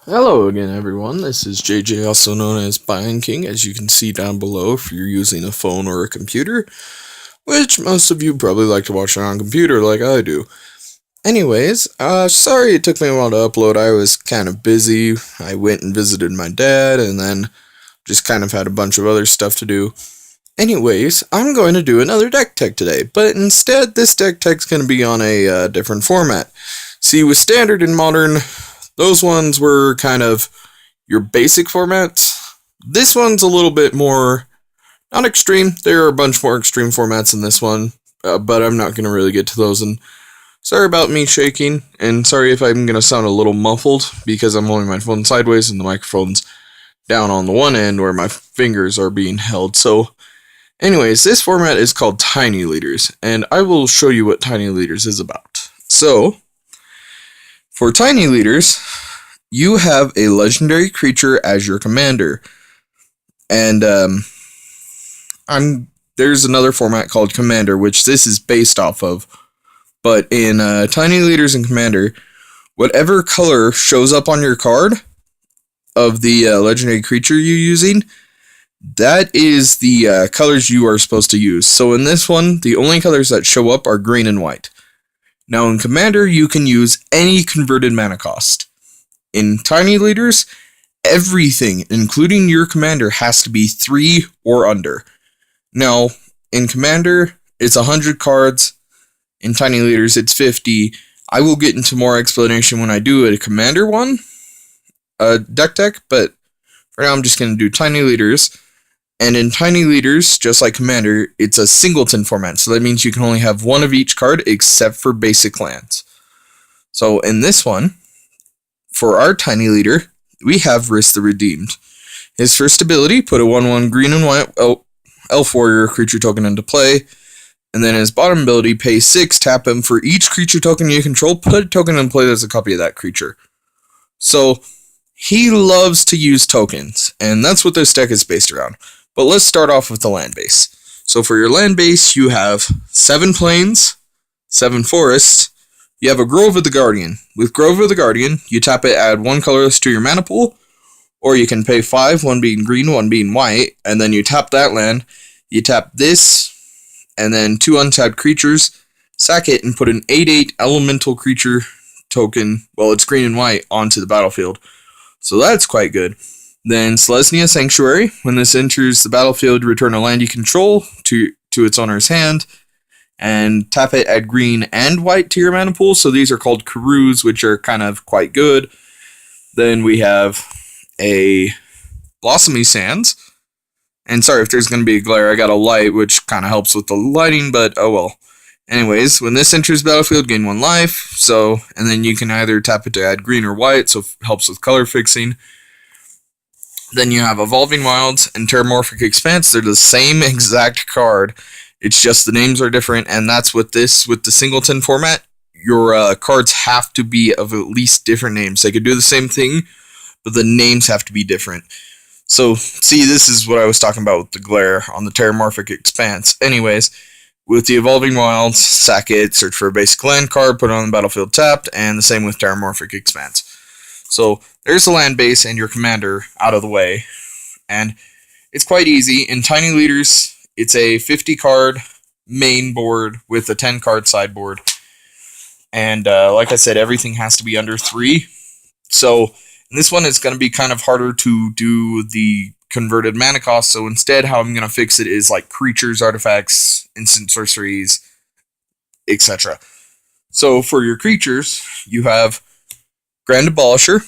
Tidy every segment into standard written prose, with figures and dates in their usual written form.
Hello again, everyone. This is JJ, also known as Bion King, as you can see down below if you're using a phone or a computer, which most of you probably like to watch it on a computer like I do. Anyways, sorry it took me a while to upload. I was kind of busy. I went and visited my dad, and then just kind of had a bunch of other stuff to do. Anyways, I'm going to do another deck tech today, but instead, this deck tech's going to be on a different format. See, with standard and modern, those ones were kind of your basic formats. This one's a little bit more, not extreme. There are a bunch more extreme formats in this one, but I'm not going to really get to those. And sorry about me shaking, and sorry if I'm going to sound a little muffled because I'm holding my phone sideways and the microphone's down on the one end where my fingers are being held. So, anyways, this format is called Tiny Leaders, and I will show you what Tiny Leaders is about. So, for Tiny Leaders, you have a legendary creature as your commander. And there's another format called Commander, which this is based off of. But in Tiny Leaders and Commander, whatever color shows up on your card of the legendary creature you're using, that is the colors you are supposed to use. So in this one, the only colors that show up are green and white. Now in Commander, you can use any converted mana cost. In Tiny Leaders, everything, including your commander, has to be 3 or under. Now, in Commander, it's 100 cards. In Tiny Leaders, it's 50. I will get into more explanation when I do a Commander one, deck tech, but for now I'm just going to do Tiny Leaders. And in Tiny Leaders, just like Commander, it's a singleton format, so that means you can only have one of each card except for basic lands. So in this one, for our Tiny Leader, we have Rhys the Redeemed. His first ability, put a 1/1 green and white elf warrior creature token into play. And then his bottom ability, pay 6, tap him. For each creature token you control, put a token in play that's a copy of that creature. So, he loves to use tokens, and that's what this deck is based around. But let's start off with the land base. So for your land base, you have 7 plains, 7 forests. You have a Grove of the Guardian. With Grove of the Guardian, you tap it, add 1 colorless to your mana pool, or you can pay 5, 1 being green, 1 being white, and then you tap that land. You tap this, and then 2 untapped creatures, sack it, and put an 8/8 elemental creature token, well, it's green and white, onto the battlefield. So that's quite good. Then Selesnya Sanctuary. When this enters the battlefield, return a land you control to its owner's hand, and tap it, add green and white to your mana pool. So these are called Karus, which are kind of quite good. Then we have a Blossomy Sands. And sorry if there's going to be a glare, I got a light, which kind of helps with the lighting, but oh well. Anyways, when this enters battlefield, gain 1 life. So, and then you can either tap it to add green or white, so it helps with color fixing. Then you have Evolving Wilds and Terramorphic Expanse. They're the same exact card. It's just the names are different, and that's with this, with the singleton format, your cards have to be of at least different names. They could do the same thing, but the names have to be different. So, see, this is what I was talking about with the glare on the Terramorphic Expanse. Anyways, with the Evolving Wilds, sack it, search for a basic land card, put it on the battlefield tapped, and the same with Terramorphic Expanse. So, there's the land base and your commander out of the way. And it's quite easy. In Tiny Leaders, it's a 50 card main board with a 10 card sideboard. And like I said, everything has to be under 3. So in this one, it's going to be kind of harder to do the converted mana cost. So instead, how I'm going to fix it is like creatures, artifacts, instant sorceries, etc. So for your creatures, you have Grand Abolisher.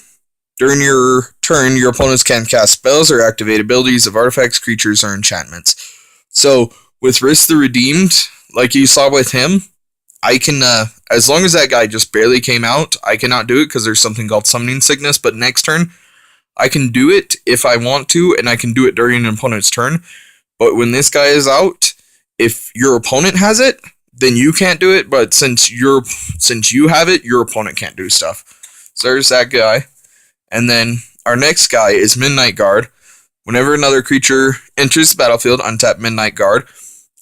During your turn, your opponents can cast spells or activate abilities of artifacts, creatures, or enchantments. So, with Rhys the Redeemed, like you saw with him, I can, as long as that guy just barely came out, I cannot do it because there's something called Summoning Sickness, but next turn, I can do it if I want to, and I can do it during an opponent's turn. But when this guy is out, if your opponent has it, then you can't do it, but since you have it, your opponent can't do stuff. So there's that guy. And then our next guy is Midnight Guard. Whenever another creature enters the battlefield, untap Midnight Guard.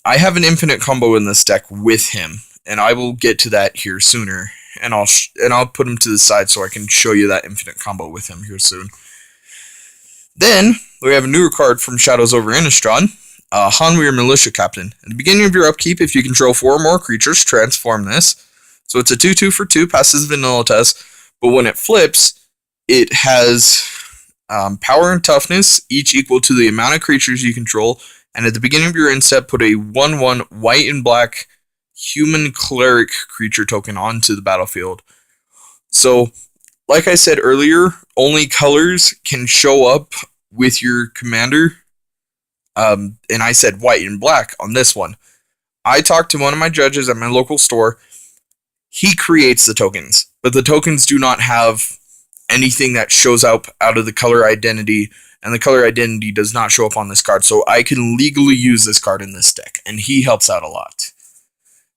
I have an infinite combo in this deck with him, and I will get to that here sooner. and I'll put him to the side so I can show you that infinite combo with him here soon. Then we have a newer card from Shadows over Innistrad, Hanweir Militia Captain. At the beginning of your upkeep, if you control 4 or more creatures, transform this. So it's a 2/2 for 2, passes the vanilla test, but when it flips, it has power and toughness, each equal to the amount of creatures you control, and at the beginning of your end step, put a 1/1 white and black human cleric creature token onto the battlefield. So, like I said earlier, only colors can show up with your commander, and I said white and black on this one. I talked to one of my judges at my local store. He creates the tokens, but the tokens do not have anything that shows up out of the color identity, and the color identity does not show up on this card, so I can legally use this card in this deck, and he helps out a lot.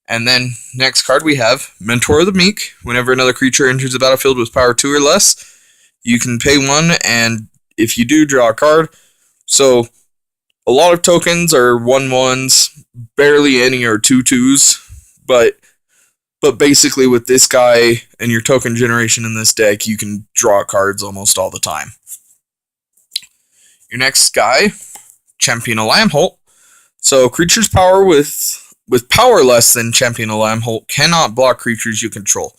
And then, next card we have Mentor of the Meek. Whenever another creature enters the battlefield with power 2 or less, you can pay 1, and if you do, draw a card. So, a lot of tokens are 1/1s, barely any are 2/2s, but basically with this guy and your token generation in this deck, you can draw cards almost all the time. Your next guy, Champion of Lambholt. So, creatures power with power less than Champion of Lambholt cannot block creatures you control.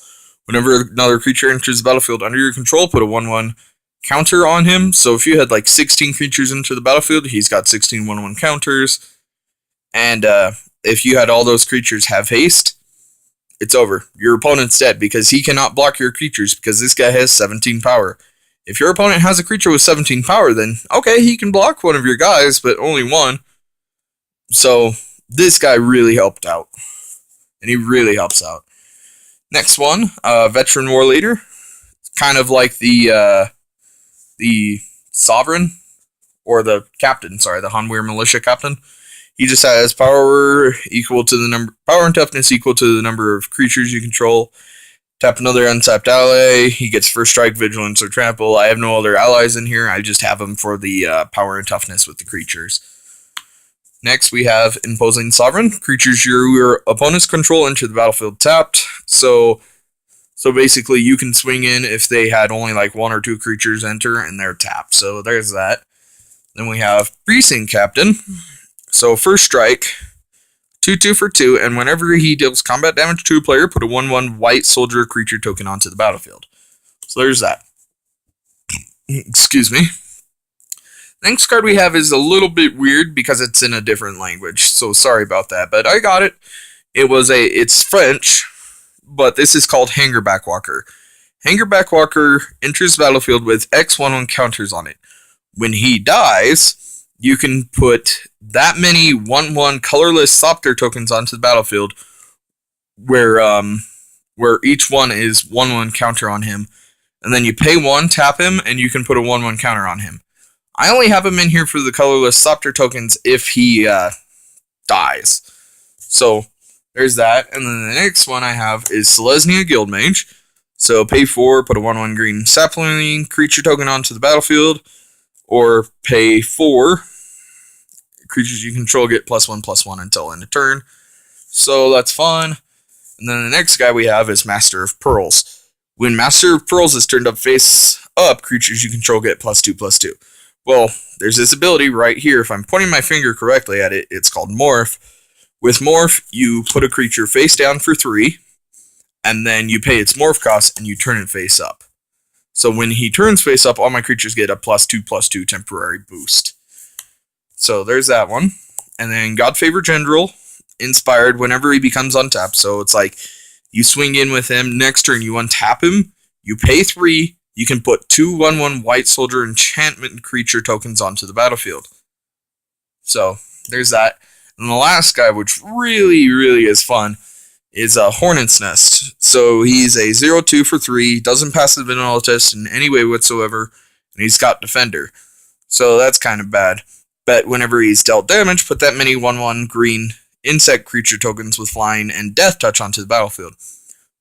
Whenever another creature enters the battlefield under your control, put a 1/1 counter on him. So if you had like 16 creatures enter the battlefield, he's got 16 1/1 counters. And if you had all those creatures have haste, it's over. Your opponent's dead because he cannot block your creatures because this guy has 17 power. If your opponent has a creature with 17 power, then okay, he can block one of your guys, but only one. So this guy really helped out, and he really helps out. Next one, Veteran War Leader, kind of like the Sovereign, or the Captain, sorry, the Hanweir Militia Captain. He just has power and toughness equal to the number of creatures you control. Tap another untapped ally. He gets first strike, vigilance, or trample. I have no other allies in here. I just have him for the power and toughness with the creatures. Next, we have Imposing Sovereign. Creatures your opponents control enter the battlefield tapped. So basically, you can swing in if they had only like 1 or 2 creatures enter, and they're tapped. So there's that. Then we have Precinct Captain. So first strike, 2/2 for 2, and whenever he deals combat damage to a player, put a 1/1 white soldier creature token onto the battlefield. So there's that. Excuse me. Next card we have is a little bit weird because it's in a different language, so sorry about that, but I got it. It's French, but this is called Hangerback Walker. Hangerback Walker enters the battlefield with X 1/1 counters on it. When he dies, you can put that many 1/1 colorless Sopter tokens onto the battlefield, where each one is 1/1 counter on him, and then you pay 1, tap him, and you can put a 1/1 counter on him. I only have him in here for the colorless Sopter tokens if he dies. So there's that. And then the next one I have is Selesnya Guildmage. So pay 4, put a 1/1 green sapling creature token onto the battlefield. Or pay 4, creatures you control get +1/+1 until end of turn. So that's fun. And then the next guy we have is Master of Pearls. When Master of Pearls is turned up face up, creatures you control get +2/+2. Well, there's this ability right here. If I'm pointing my finger correctly at it, it's called Morph. With Morph, you put a creature face down for 3, and then you pay its Morph cost, and you turn it face up. So when he turns face up, all my creatures get a +2/+2 temporary boost. So there's that one. And then Godfavor General, inspired whenever he becomes untapped. So it's like, you swing in with him, next turn you untap him, you pay 3, you can put 2 1/1 white soldier enchantment creature tokens onto the battlefield. So there's that. And the last guy, which really, really is fun, is a Hornet's Nest. So he's a 0/2 for 3, doesn't pass the vanilla test in any way whatsoever, and he's got Defender. So that's kind of bad. But whenever he's dealt damage, put that many 1/1 green insect creature tokens with flying and death touch onto the battlefield.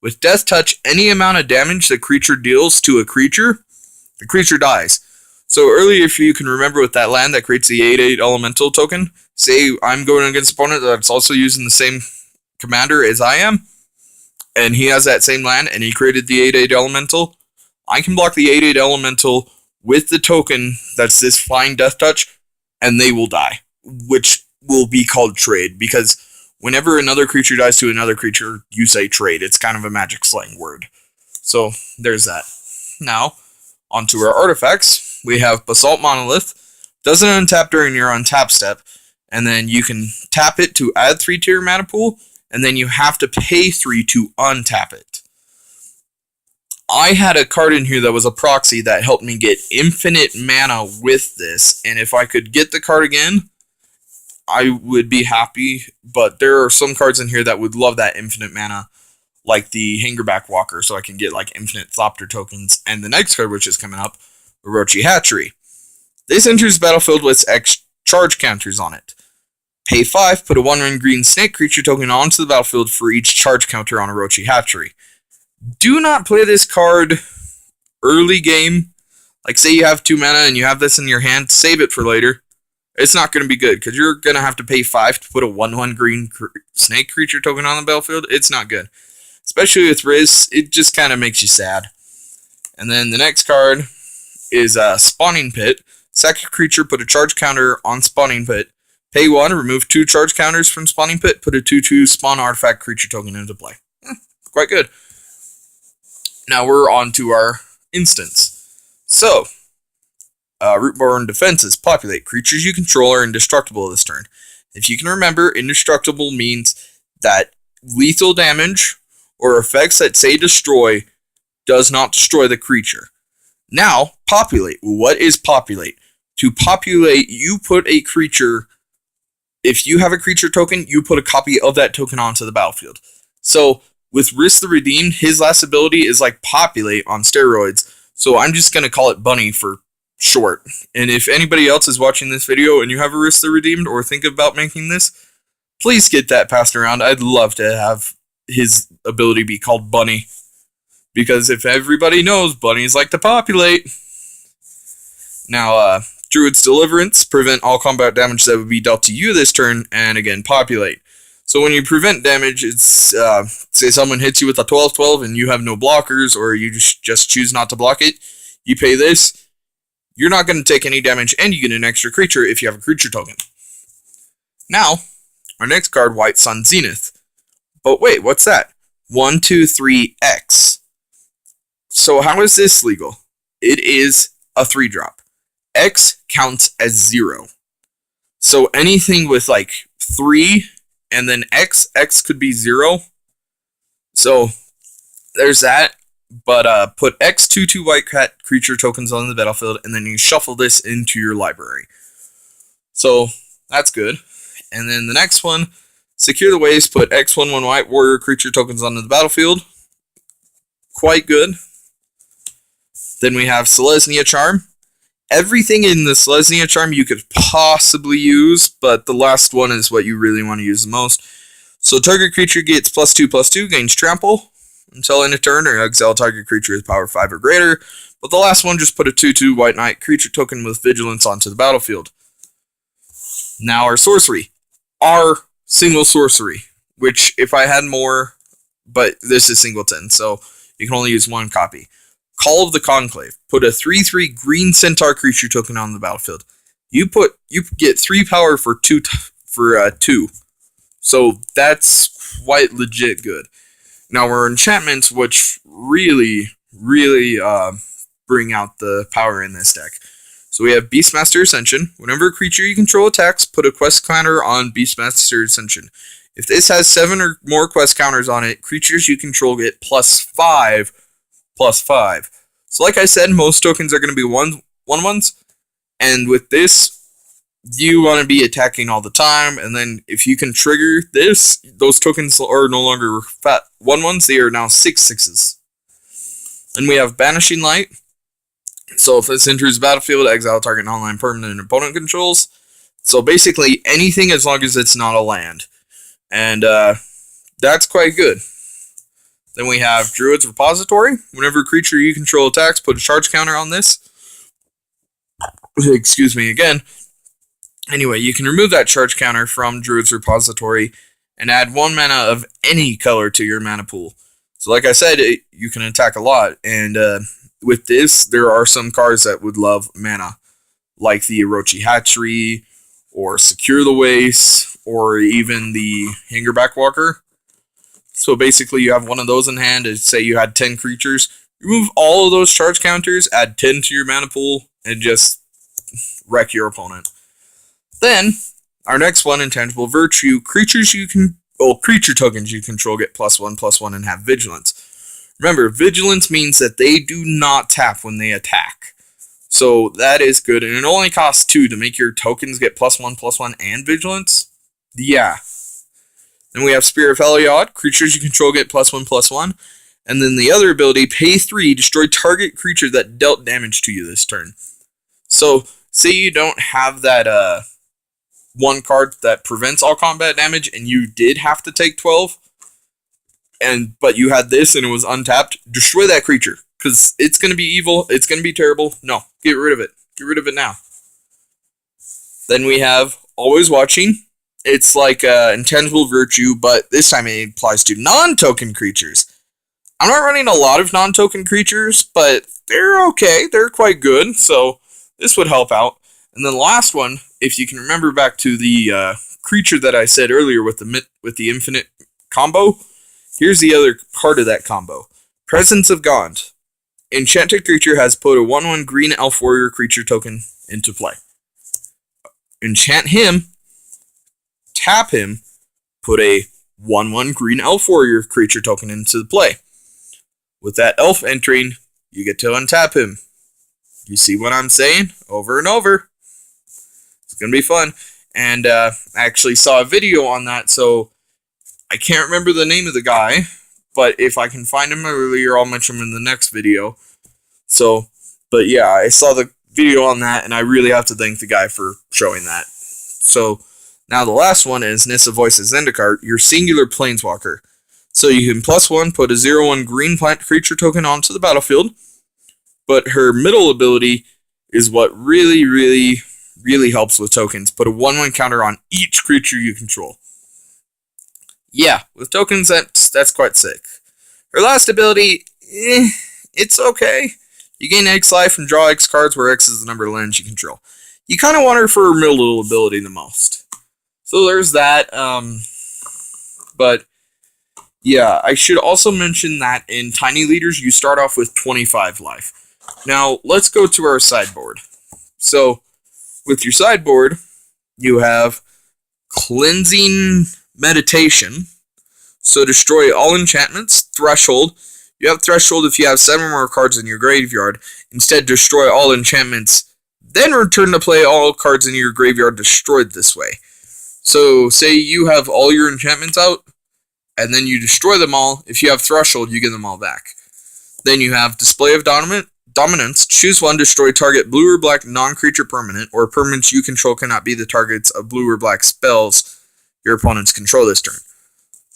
With death touch, any amount of damage the creature deals to a creature, the creature dies. So earlier, if you can remember with that land that creates the 8/8 elemental token, say I'm going against an opponent that's also using the same commander as I am, and he has that same land, and he created the 8/8 elemental, I can block the 8/8 elemental with the token that's this flying death touch, and they will die, which will be called trade, because whenever another creature dies to another creature, you say trade. It's kind of a magic slang word. So there's that. Now, onto our artifacts. We have Basalt Monolith. Doesn't untap during your untap step, and then you can tap it to add 3 to your mana pool, and then you have to pay 3 to untap it. I had a card in here that was a proxy that helped me get infinite mana with this, and if I could get the card again, I would be happy, but there are some cards in here that would love that infinite mana, like the Hangerback Walker, so I can get like infinite Thopter tokens, and the next card, which is coming up, Orochi Hatchery. This enters the battlefield with X charge counters on it. Pay 5, put a 1/1 green snake creature token onto the battlefield for each charge counter on Orochi Hatchery. Do not play this card early game. Like, say you have 2 mana and you have this in your hand, save it for later. It's not going to be good, because you're going to have to pay 5 to put a 1/1 green snake creature token on the battlefield. It's not good. Especially with Rhys, it just kind of makes you sad. And then the next card is Spawning Pit. Sack a creature, put a charge counter on Spawning Pit. Pay 1, remove 2 charge counters from Spawning Pit, put a 2/2 spawn artifact creature token into play. Quite good. Now we're on to our instance. So, Rootborn defenses populate. Creatures you control are indestructible this turn. If you can remember, indestructible means that lethal damage or effects that say destroy does not destroy the creature. Now, populate. What is populate? To populate, you put a creature, if you have a creature token, you put a copy of that token onto the battlefield. So, with Rhys the Redeemed, his last ability is like populate on steroids. So I'm just going to call it Bunny for short. And if anybody else is watching this video and you have a Rhys the Redeemed or think about making this, please get that passed around. I'd love to have his ability be called Bunny. Because if everybody knows, bunnies like to populate. Now, Druid's Deliverance. Prevent all combat damage that would be dealt to you this turn. And again, populate. So when you prevent damage, it's, say someone hits you with a 12/12 and you have no blockers, or you just choose not to block it, you pay this, you're not going to take any damage, and you get an extra creature if you have a creature token. Now, our next card, White Sun Zenith. But wait, what's that? 1, 2, 3, X. So how is this legal? It is a 3-drop. X counts as 0. So anything with like 3 and then X could be 0. So there's that. But put X 2/2 white cat creature tokens on the battlefield, and then you shuffle this into your library. So that's good. And then the next one, Secure the Waves, put X 1/1 white warrior creature tokens onto the battlefield. Quite good. Then we have Selesnya Charm. Everything in the Selesnya Charm you could possibly use, but the last one is what you really want to use the most. So target creature gets +2/+2, gains trample until end of turn, or exile target creature with power 5 or greater. But the last one, just put a 2/2 white knight creature token with vigilance onto the battlefield. Now our sorcery. Our single sorcery, which if I had more, but this is singleton, so you can only use 1 copy. Call of the Conclave. Put a 3/3 green centaur creature token on the battlefield. You get 3 power for 2 2. So that's quite legit good. Now our enchantments, which really bring out the power in this deck. So we have Beastmaster Ascension. Whenever a creature you control attacks, put a quest counter on Beastmaster Ascension. If this has 7 or more quest counters on it, creatures you control get +5/+5. So like I said, most tokens are going to be 1/1s, and with this, you want to be attacking all the time, and then if you can trigger this, those tokens are no longer 1/1s, they are now 6/6s. And we have Banishing Light. So if this enters the battlefield, exile target online permanent opponent controls. So basically anything as long as it's not a land. And that's quite good. Then we have Druid's Repository. Whenever a creature you control attacks, put a charge counter on this. Excuse me again. Anyway, you can remove that charge counter from Druid's Repository and add 1 mana of any color to your mana pool. So like I said, you can attack a lot, and with this, there are some cards that would love mana, like the Orochi Hatchery, or Secure the Waste, or even the Hangerback Walker. So basically, you have one of those in hand, and say you had 10 creatures, remove all of those charge counters, add 10 to your mana pool, and just wreck your opponent. Then, our next one, Intangible Virtue, creature tokens you control get +1/+1 and have Vigilance. Remember, Vigilance means that they do not tap when they attack. So that is good, and it only costs 2 to make your tokens get +1/+1 and Vigilance. Yeah. Then we have Spirit of Heliod, creatures you control get +1/+1. And then the other ability, pay 3, destroy target creature that dealt damage to you this turn. So, say you don't have that one card that prevents all combat damage, and you did have to take 12, but you had this and it was untapped, destroy that creature. Because it's going to be evil, it's going to be terrible. No, get rid of it. Get rid of it now. Then we have Always Watching. It's like Intangible Virtue, but this time it applies to non-token creatures. I'm not running a lot of non-token creatures, but they're okay. They're quite good, so this would help out. And then the last one, if you can remember back to the creature that I said earlier with the infinite combo, here's the other part of that combo. Presence of God. Enchanted creature has put a 1/1 green elf warrior creature token into play. Enchant him, tap him, put a 1/1 green elf warrior creature token into the play. With that elf entering, you get to untap him. You see what I'm saying? Over and over. It's going to be fun. And I actually saw a video on that, so I can't remember the name of the guy, but if I can find him earlier, I'll mention him in the next video. So, but yeah, I saw the video on that, and I really have to thank the guy for showing that. So, now the last one is Nissa Voices Zendikar, your singular planeswalker. So you can +1 put a 0/1 green plant creature token onto the battlefield, but her middle ability is what really helps with tokens. Put a 1/1 counter on each creature you control. Yeah, with tokens, that's quite sick. Her last ability, it's okay. You gain X life and draw X cards, where X is the number of lands you control. You kind of want her for her middle ability the most. So there's that. But yeah, I should also mention that in Tiny Leaders, you start off with 25 life. Now, let's go to our sideboard. So, with your sideboard, you have Cleansing Meditation. So, destroy all enchantments. Threshold. You have Threshold if you have 7 or more cards in your graveyard. Instead, destroy all enchantments. Then return to play all cards in your graveyard destroyed this way. So, say you have all your enchantments out, and then you destroy them all. If you have Threshold, you get them all back. Then you have Display of Dominance. Choose one, destroy target blue or black non-creature permanent, or permanents you control cannot be the targets of blue or black spells your opponents control this turn.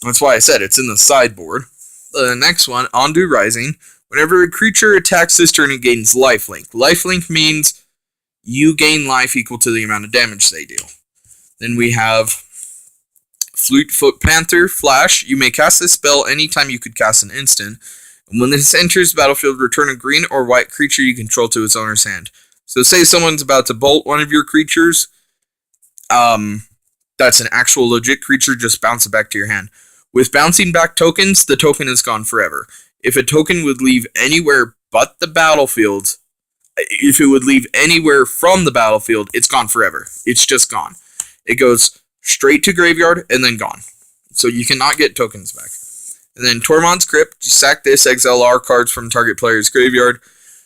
That's why I said it's in the sideboard. The next one, Ondu Rising. Whenever a creature attacks this turn, it gains lifelink. Lifelink means you gain life equal to the amount of damage they deal. Then we have Fleetfoot Panther, Flash. You may cast this spell anytime you could cast an instant. And when this enters the battlefield, return a green or white creature you control to its owner's hand. So say someone's about to bolt one of your creatures. That's an actual legit creature, just bounce it back to your hand. With bouncing back tokens, the token is gone forever. If a token would leave anywhere but the battlefield, if it would leave anywhere from the battlefield, it's gone forever. It's just gone. It goes straight to graveyard and then gone. So you cannot get tokens back. And then Tormod's Crypt, you sack this, exile all cards from target player's graveyard.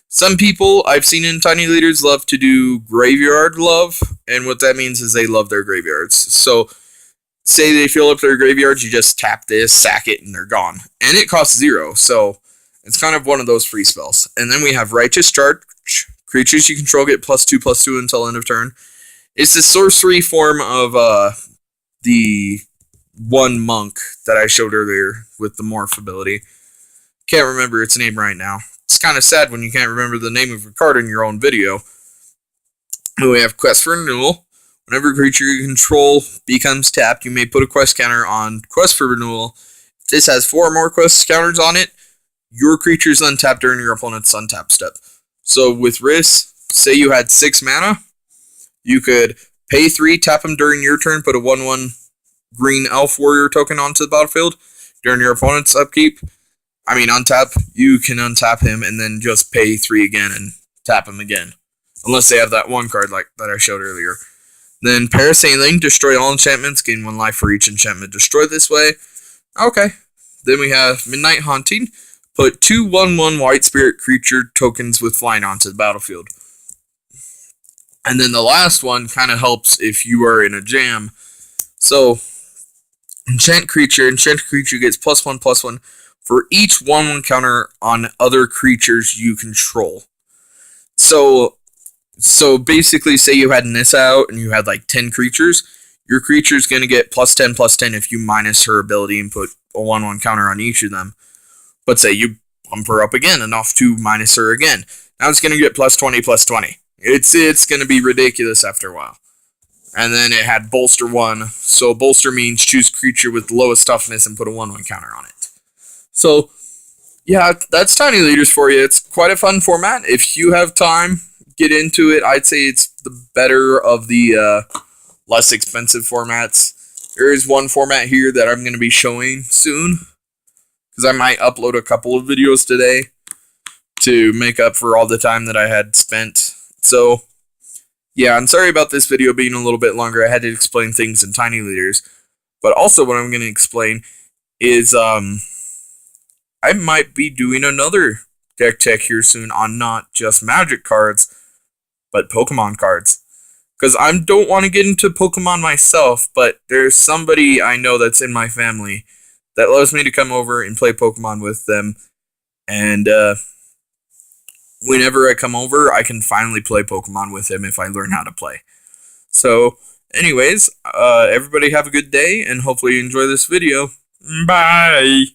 Some people I've seen in Tiny Leaders love to do graveyard love, and what that means is they love their graveyards. So say they fill up their graveyards, you just tap this, sack it, and they're gone. And it costs 0, so it's kind of one of those free spells. And then we have Righteous Charge. Creatures you control get +2/+2 until end of turn. It's the sorcery form of the one monk that I showed earlier with the morph ability. Can't remember its name right now. It's kind of sad when you can't remember the name of a card in your own video. And we have Quest for Renewal. Whenever a creature you control becomes tapped, you may put a quest counter on Quest for Renewal. This has 4 more quest counters on it. Your creature's untapped during your opponent's untap step. So with Rhys, say you had 6 mana, you could pay 3, tap him during your turn, put a 1/1 green elf warrior token onto the battlefield during your opponent's upkeep. Untap. You can untap him and then just pay 3 again and tap him again. Unless they have that one card like that I showed earlier. Then Parasailing, destroy all enchantments, gain 1 life for each enchantment destroyed this way. Okay. Then we have Midnight Haunting. Put 2 1/1 white spirit creature tokens with flying onto the battlefield. And then the last one kind of helps if you are in a jam. So, enchant creature gets +1/+1 for each 1/1 counter on other creatures you control. So basically, say you had Nissa out and you had like 10 creatures, your creature's going to get +10/+10 if you minus her ability and put a 1/1 counter on each of them. But say you bump her up again enough to minus her again. Now it's going to get +20/+20. It's going to be ridiculous after a while. And then it had Bolster 1. So Bolster means choose creature with the lowest toughness and put a 1/1 counter on it. So, yeah, that's Tiny Leaders for you. It's quite a fun format. If you have time, get into it. I'd say it's the better of the less expensive formats. There is one format here that I'm going to be showing soon, because I might upload a couple of videos today to make up for all the time that I had spent. So, yeah, I'm sorry about this video being a little bit longer. I had to explain things in Tiny Leaders. But also what I'm going to explain is I might be doing another deck tech here soon on not just Magic cards, but Pokemon cards. Because I don't want to get into Pokemon myself, but there's somebody I know that's in my family that loves me to come over and play Pokemon with them. And whenever I come over, I can finally play Pokemon with him if I learn how to play. So, anyways, everybody have a good day, and hopefully you enjoy this video. Bye!